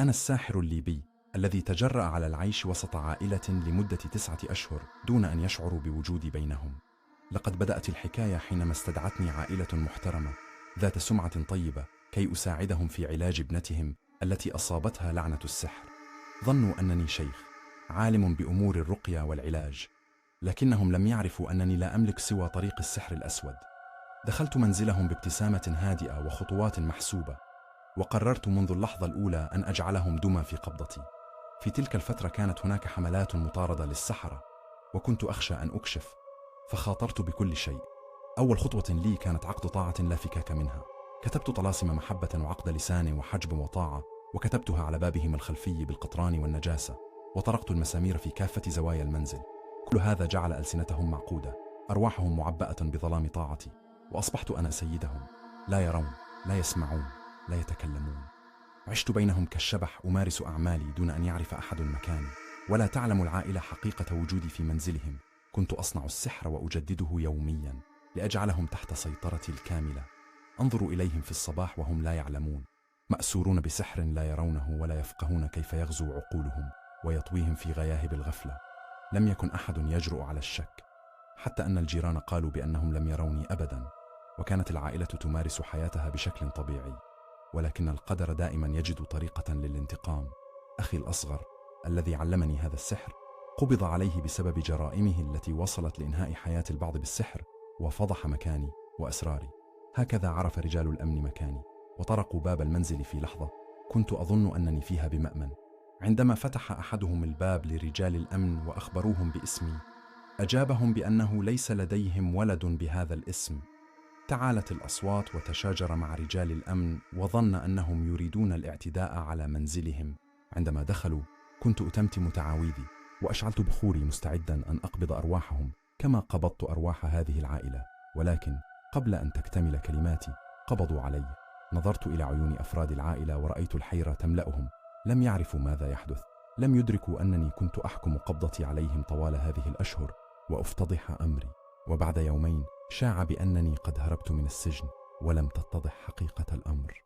أنا الساحر الليبي الذي تجرأ على العيش وسط عائلة لمدة 9 أشهر دون أن يشعروا بوجودي بينهم. لقد بدأت الحكاية حينما استدعتني عائلة محترمة ذات سمعة طيبة كي أساعدهم في علاج ابنتهم التي أصابتها لعنة السحر. ظنوا أنني شيخ عالم بأمور الرقية والعلاج، لكنهم لم يعرفوا أنني لا أملك سوى طريق السحر الأسود. دخلت منزلهم بابتسامة هادئة وخطوات محسوبة، وقررت منذ اللحظة الأولى أن أجعلهم دمى في قبضتي. في تلك الفترة كانت هناك حملات مطاردة للسحرة، وكنت أخشى أن أكشف، فخاطرت بكل شيء. أول خطوة لي كانت عقد طاعة لا فكاك منها. كتبت طلاسم محبة وعقد لسان وحجب وطاعة، وكتبتها على بابهم الخلفي بالقطران والنجاسة، وطرقت المسامير في كافة زوايا المنزل. كل هذا جعل ألسنتهم معقودة، أرواحهم معبأة بظلام طاعتي، وأصبحت أنا سيدهم. لا يرون، لا يسمعون، لا يتكلمون. عشت بينهم كالشبح أمارس أعمالي دون أن يعرف أحد مكاني، ولا تعلم العائلة حقيقة وجودي في منزلهم. كنت أصنع السحر وأجدده يوميا لأجعلهم تحت سيطرتي الكاملة. أنظر إليهم في الصباح وهم لا يعلمون، مأسورون بسحر لا يرونه ولا يفقهون كيف يغزو عقولهم ويطويهم في غياهب الغفلة. لم يكن أحد يجرؤ على الشك، حتى أن الجيران قالوا بأنهم لم يروني أبدا. وكانت العائلة تمارس حياتها بشكل طبيعي، ولكن القدر دائما يجد طريقة للانتقام. أخي الأصغر الذي علمني هذا السحر قبض عليه بسبب جرائمه التي وصلت لإنهاء حياة البعض بالسحر، وفضح مكاني وأسراري. هكذا عرف رجال الأمن مكاني، وطرقوا باب المنزل في لحظة كنت أظن أنني فيها بمأمن. عندما فتح أحدهم الباب لرجال الأمن وأخبروهم باسمي، أجابهم بأنه ليس لديهم ولد بهذا الاسم. تعالت الأصوات وتشاجر مع رجال الأمن، وظن أنهم يريدون الاعتداء على منزلهم. عندما دخلوا كنت أتمتم تعاويذي، وأشعلت بخوري مستعدا أن أقبض أرواحهم كما قبضت أرواح هذه العائلة. ولكن قبل أن تكتمل كلماتي قبضوا علي. نظرت إلى عيون أفراد العائلة ورأيت الحيرة تملأهم. لم يعرفوا ماذا يحدث، لم يدركوا أنني كنت أحكم قبضتي عليهم طوال هذه الأشهر وأفتضح أمري. وبعد يومين شاع بأنني قد هربت من السجن، ولم تتضح حقيقة الأمر.